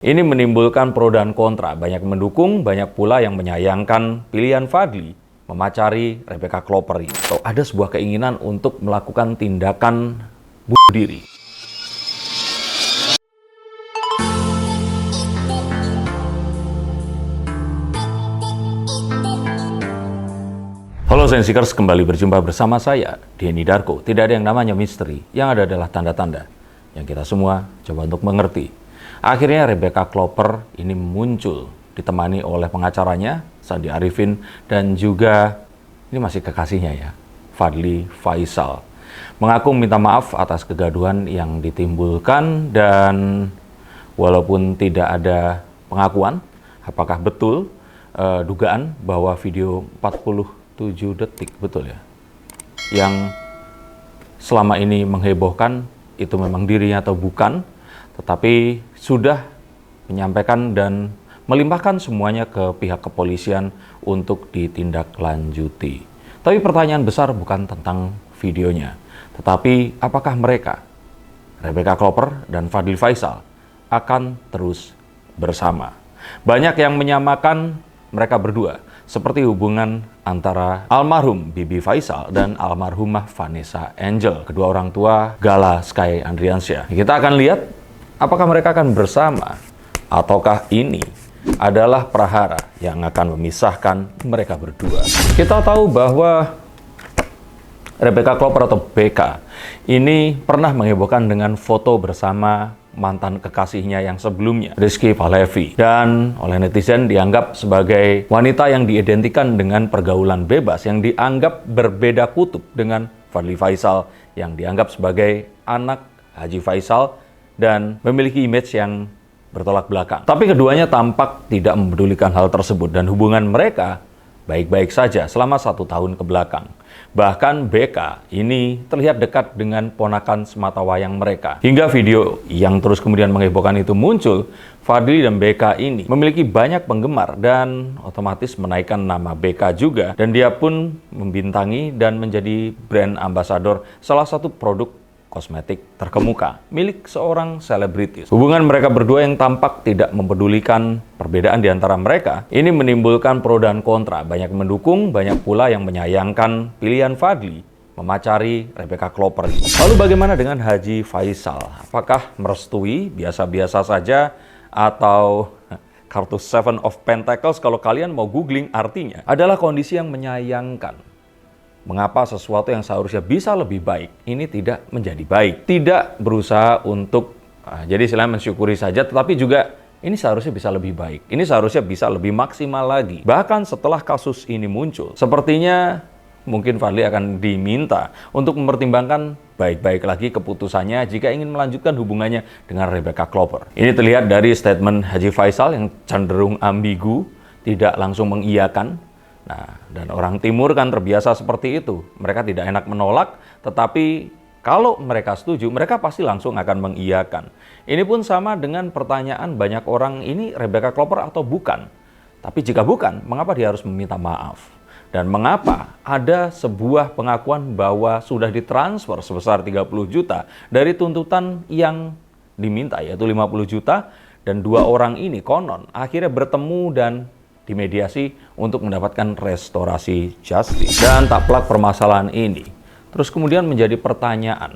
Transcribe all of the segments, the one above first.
Ini menimbulkan pro dan kontra, banyak mendukung, banyak pula yang menyayangkan pilihan Fadly memacari Rebecca Klopper ini. Atau ada sebuah keinginan untuk melakukan tindakan bunuh diri. Halo Sensikers, kembali berjumpa bersama saya, Denny Darko. Tidak ada yang namanya misteri, yang ada adalah tanda-tanda yang kita semua coba untuk mengerti. Akhirnya Rebecca Klopper ini muncul ditemani oleh pengacaranya, Sandi Arifin, dan juga ini masih kekasihnya ya, Fadly Faisal. Mengaku minta maaf atas kegaduhan yang ditimbulkan dan walaupun tidak ada pengakuan, apakah betul dugaan bahwa video 47 detik, betul ya, yang selama ini menghebohkan itu memang dirinya atau bukan, tetapi sudah menyampaikan dan melimpahkan semuanya ke pihak kepolisian untuk ditindaklanjuti. Tapi pertanyaan besar bukan tentang videonya, tetapi apakah mereka, Rebecca Klopper dan Fadly Faisal, akan terus bersama. Banyak yang menyamakan mereka berdua seperti hubungan antara almarhum Bibi Faisal dan almarhumah Vanessa Angel, kedua orang tua Gala Sky Andriansyah. Kita akan lihat apakah mereka akan bersama ataukah ini adalah prahara yang akan memisahkan mereka berdua. Kita tahu bahwa Rebecca Klopper atau BK ini pernah menghebohkan dengan foto bersama mantan kekasihnya yang sebelumnya, Rizky Pahlevi, dan oleh netizen dianggap sebagai wanita yang diidentikan dengan pergaulan bebas, yang dianggap berbeda kutub dengan Fadly Faisal yang dianggap sebagai anak Haji Faisal dan memiliki image yang bertolak belakang. Tapi keduanya tampak tidak mempedulikan hal tersebut dan hubungan mereka baik-baik saja selama 1 tahun ke belakang. Bahkan BK ini terlihat dekat dengan ponakan sematawayang mereka. Hingga video yang terus kemudian menghebohkan itu muncul, Fadly dan BK ini memiliki banyak penggemar dan otomatis menaikkan nama BK juga. Dan dia pun membintangi dan menjadi brand ambassador salah satu produk kosmetik terkemuka milik seorang selebritis. Hubungan mereka berdua yang tampak tidak mempedulikan perbedaan di antara mereka ini menimbulkan pro dan kontra, banyak mendukung, banyak pula yang menyayangkan pilihan Fadly memacari Rebecca Klopper. Lalu bagaimana dengan Haji Faisal? Apakah merestui, biasa-biasa saja, atau kartu Seven of Pentacles kalau kalian mau googling artinya adalah kondisi yang menyayangkan. Mengapa sesuatu yang seharusnya bisa lebih baik ini tidak menjadi baik? Tidak berusaha untuk jadi istilahnya mensyukuri saja, tetapi juga ini seharusnya bisa lebih baik. Ini seharusnya bisa lebih maksimal lagi. Bahkan setelah kasus ini muncul, sepertinya mungkin Fadly akan diminta untuk mempertimbangkan baik-baik lagi keputusannya jika ingin melanjutkan hubungannya dengan Rebecca Klopper. Ini terlihat dari statement Haji Faisal yang cenderung ambigu, tidak langsung mengiyakan. Nah, dan orang timur kan terbiasa seperti itu. Mereka tidak enak menolak, tetapi kalau mereka setuju, mereka pasti langsung akan mengiyakan. Ini pun sama dengan pertanyaan banyak orang, ini Rebecca Klopper atau bukan? Tapi jika bukan, mengapa dia harus meminta maaf? Dan mengapa ada sebuah pengakuan bahwa sudah ditransfer sebesar 30 juta dari tuntutan yang diminta, yaitu 50 juta, dan dua orang ini konon akhirnya bertemu dan dimediasi untuk mendapatkan restorasi justice. Dan tak pelak permasalahan ini terus kemudian menjadi pertanyaan,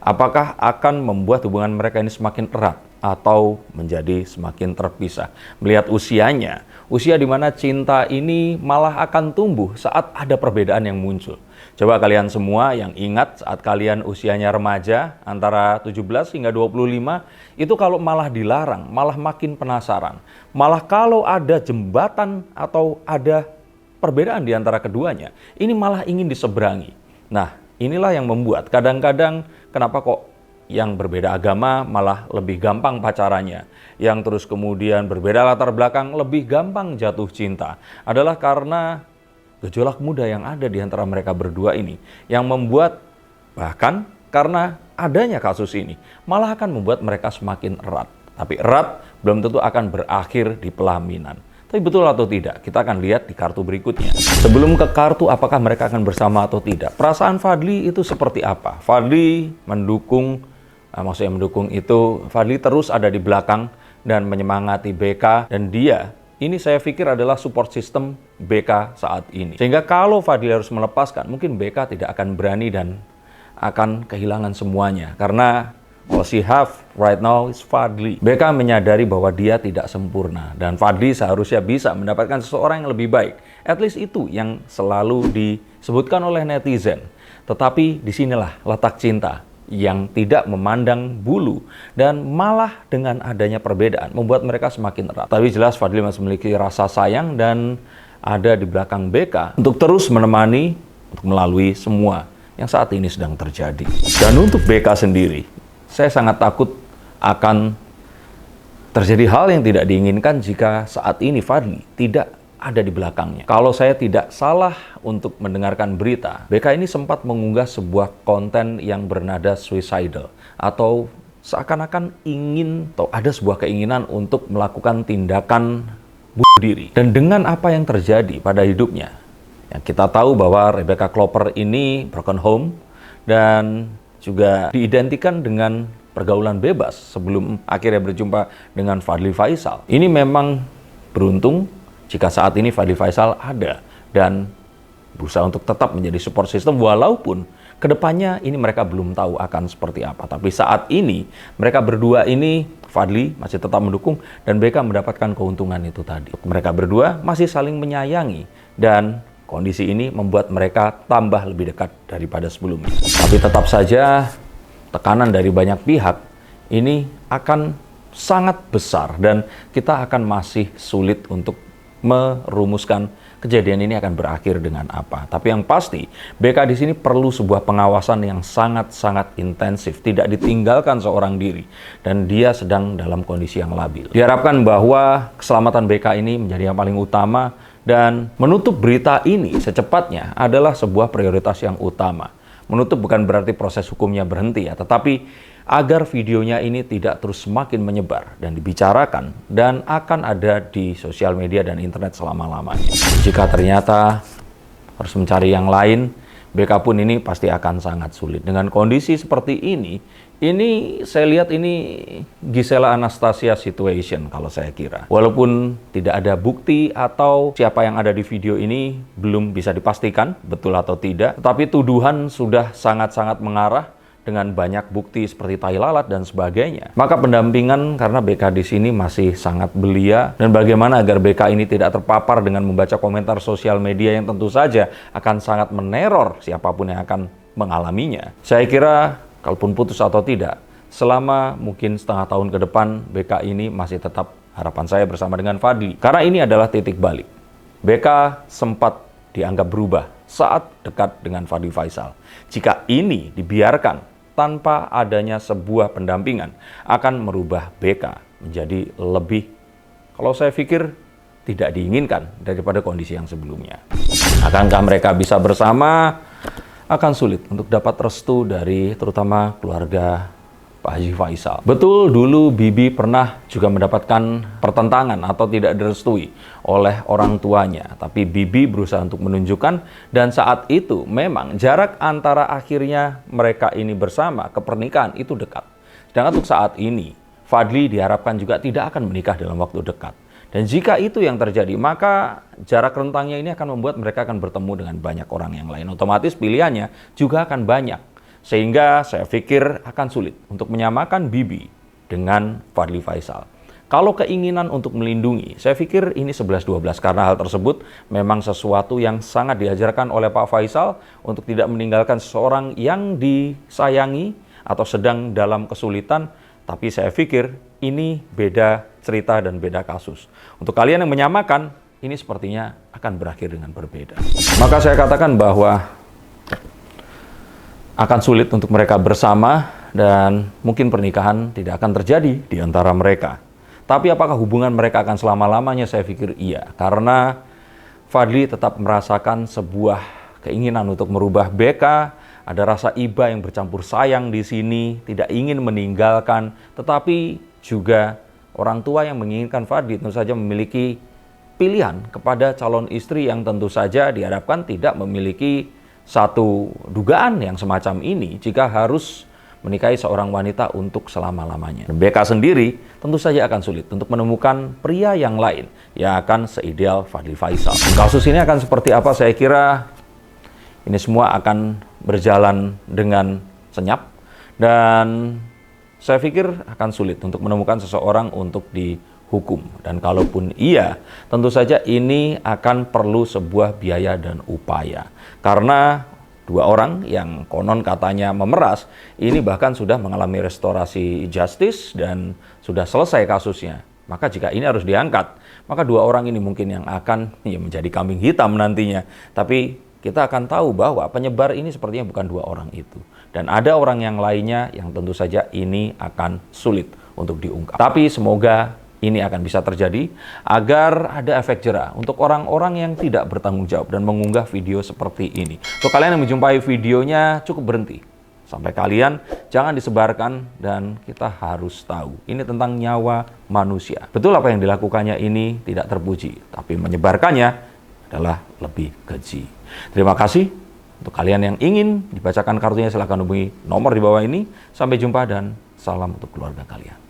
apakah akan membuat hubungan mereka ini semakin erat atau menjadi semakin terpisah? Melihat usianya, usia di mana cinta ini malah akan tumbuh saat ada perbedaan yang muncul. Coba kalian semua yang ingat saat kalian usianya remaja antara 17 hingga 25, itu kalau malah dilarang, malah makin penasaran. Malah kalau ada jembatan atau ada perbedaan di antara keduanya, ini malah ingin diseberangi. Nah, inilah yang membuat kadang-kadang kenapa kok yang berbeda agama malah lebih gampang pacarannya. Yang terus kemudian berbeda latar belakang lebih gampang jatuh cinta. Adalah karena gejolak muda yang ada di antara mereka berdua ini, yang membuat bahkan karena adanya kasus ini malah akan membuat mereka semakin erat. Tapi erat belum tentu akan berakhir di pelaminan. Tapi betul atau tidak, kita akan lihat di kartu berikutnya. Sebelum ke kartu apakah mereka akan bersama atau tidak, perasaan Fadly itu seperti apa? Fadly mendukung, maksudnya mendukung itu, Fadly terus ada di belakang dan menyemangati BK, dan dia ini saya pikir adalah support system BK saat ini. Sehingga kalau Fadli harus melepaskan, mungkin BK tidak akan berani dan akan kehilangan semuanya. Karena all she have right now is Fadli. BK menyadari bahwa dia tidak sempurna dan Fadli seharusnya bisa mendapatkan seseorang yang lebih baik. At least itu yang selalu disebutkan oleh netizen. Tetapi disinilah letak cinta yang tidak memandang bulu dan malah dengan adanya perbedaan membuat mereka semakin erat. Tapi jelas Fadli masih memiliki rasa sayang dan ada di belakang BK untuk terus menemani untuk melalui semua yang saat ini sedang terjadi. Dan untuk BK sendiri, saya sangat takut akan terjadi hal yang tidak diinginkan jika saat ini Fadli tidak ada di belakangnya. Kalau saya tidak salah untuk mendengarkan berita, BK ini sempat mengunggah sebuah konten yang bernada suicidal atau seakan-akan ingin atau ada sebuah keinginan untuk melakukan tindakan bunuh diri. Dan dengan apa yang terjadi pada hidupnya, yang kita tahu bahwa Rebecca Klopper ini broken home dan juga diidentikan dengan pergaulan bebas sebelum akhirnya berjumpa dengan Fadli Faisal. Ini memang beruntung jika saat ini Fadli Faisal ada dan berusaha untuk tetap menjadi support system walaupun kedepannya ini mereka belum tahu akan seperti apa. Tapi saat ini mereka berdua ini, Fadli masih tetap mendukung dan BK mendapatkan keuntungan itu tadi. Mereka berdua masih saling menyayangi dan kondisi ini membuat mereka tambah lebih dekat daripada sebelumnya. Tapi tetap saja tekanan dari banyak pihak ini akan sangat besar dan kita akan masih sulit untuk merumuskan kejadian ini akan berakhir dengan apa. Tapi yang pasti, BK di sini perlu sebuah pengawasan yang sangat-sangat intensif, tidak ditinggalkan seorang diri, dan dia sedang dalam kondisi yang labil. Diharapkan bahwa keselamatan BK ini menjadi yang paling utama, dan menutup berita ini secepatnya adalah sebuah prioritas yang utama. Menutup bukan berarti proses hukumnya berhenti ya, tetapi agar videonya ini tidak terus semakin menyebar dan dibicarakan dan akan ada di sosial media dan internet selama-lamanya. Jika ternyata harus mencari yang lain, BK pun ini pasti akan sangat sulit. Dengan kondisi seperti ini saya lihat ini Gisela Anastasia situation kalau saya kira. Walaupun tidak ada bukti atau siapa yang ada di video ini belum bisa dipastikan betul atau tidak, tetapi tuduhan sudah sangat-sangat mengarah dengan banyak bukti seperti tai lalat dan sebagainya. Maka pendampingan karena BK di sini masih sangat belia, dan bagaimana agar BK ini tidak terpapar dengan membaca komentar sosial media yang tentu saja akan sangat meneror siapapun yang akan mengalaminya. Saya kira kalaupun putus atau tidak, selama mungkin setengah tahun ke depan BK ini masih tetap harapan saya bersama dengan Fadli. Karena ini adalah titik balik. BK sempat dianggap berubah saat dekat dengan Fadli Faisal. Jika ini dibiarkan tanpa adanya sebuah pendampingan, akan merubah BK menjadi lebih, kalau saya pikir, tidak diinginkan daripada kondisi yang sebelumnya. Akankah mereka bisa bersama? Akan sulit untuk dapat restu dari terutama keluarga Pak Haji Faisal. Betul, dulu Bibi pernah juga mendapatkan pertentangan atau tidak direstui oleh orang tuanya. Tapi Bibi berusaha untuk menunjukkan, dan saat itu memang jarak antara akhirnya mereka ini bersama ke pernikahan itu dekat. Sedangkan untuk saat ini, Fadli diharapkan juga tidak akan menikah dalam waktu dekat. Dan jika itu yang terjadi, maka jarak rentangnya ini akan membuat mereka akan bertemu dengan banyak orang yang lain. Otomatis pilihannya juga akan banyak. Sehingga saya pikir akan sulit untuk menyamakan Bibi dengan Fadli Faisal. Kalau keinginan untuk melindungi, saya pikir ini 11-12 karena hal tersebut memang sesuatu yang sangat diajarkan oleh Pak Faisal untuk tidak meninggalkan seseorang yang disayangi atau sedang dalam kesulitan. Tapi saya pikir ini beda cerita dan beda kasus. Untuk kalian yang menyamakan, ini sepertinya akan berakhir dengan berbeda. Maka saya katakan bahwa akan sulit untuk mereka bersama dan mungkin pernikahan tidak akan terjadi di antara mereka. Tapi apakah hubungan mereka akan selama-lamanya? Saya pikir iya. Karena Fadli tetap merasakan sebuah keinginan untuk merubah BK, ada rasa iba yang bercampur sayang di sini, tidak ingin meninggalkan, tetapi juga orang tua yang menginginkan Fadli tentu saja memiliki pilihan kepada calon istri yang tentu saja diharapkan tidak memiliki satu dugaan yang semacam ini jika harus menikahi seorang wanita untuk selama-lamanya. Rebecca sendiri tentu saja akan sulit untuk menemukan pria yang lain yang akan seideal Fadly Faisal. Kasus ini akan seperti apa? Saya kira ini semua akan berjalan dengan senyap dan saya pikir akan sulit untuk menemukan seseorang untuk dihukum. Dan kalaupun iya, tentu saja ini akan perlu sebuah biaya dan upaya. Karena dua orang yang konon katanya memeras, ini bahkan sudah mengalami restorasi justice dan sudah selesai kasusnya. Maka jika ini harus diangkat, maka dua orang ini mungkin yang akan menjadi kambing hitam nantinya. Tapi kita akan tahu bahwa penyebar ini sepertinya bukan dua orang itu. Dan ada orang yang lainnya yang tentu saja ini akan sulit untuk diungkap. Tapi semoga ini akan bisa terjadi agar ada efek jera untuk orang-orang yang tidak bertanggung jawab dan mengunggah video seperti ini. Untuk kalian yang menjumpai videonya, cukup berhenti. Sampai kalian jangan disebarkan dan kita harus tahu. Ini tentang nyawa manusia. Betul apa yang dilakukannya ini tidak terpuji, tapi menyebarkannya adalah lebih keji. Terima kasih. Untuk kalian yang ingin dibacakan kartunya silahkan hubungi nomor di bawah ini. Sampai jumpa dan salam untuk keluarga kalian.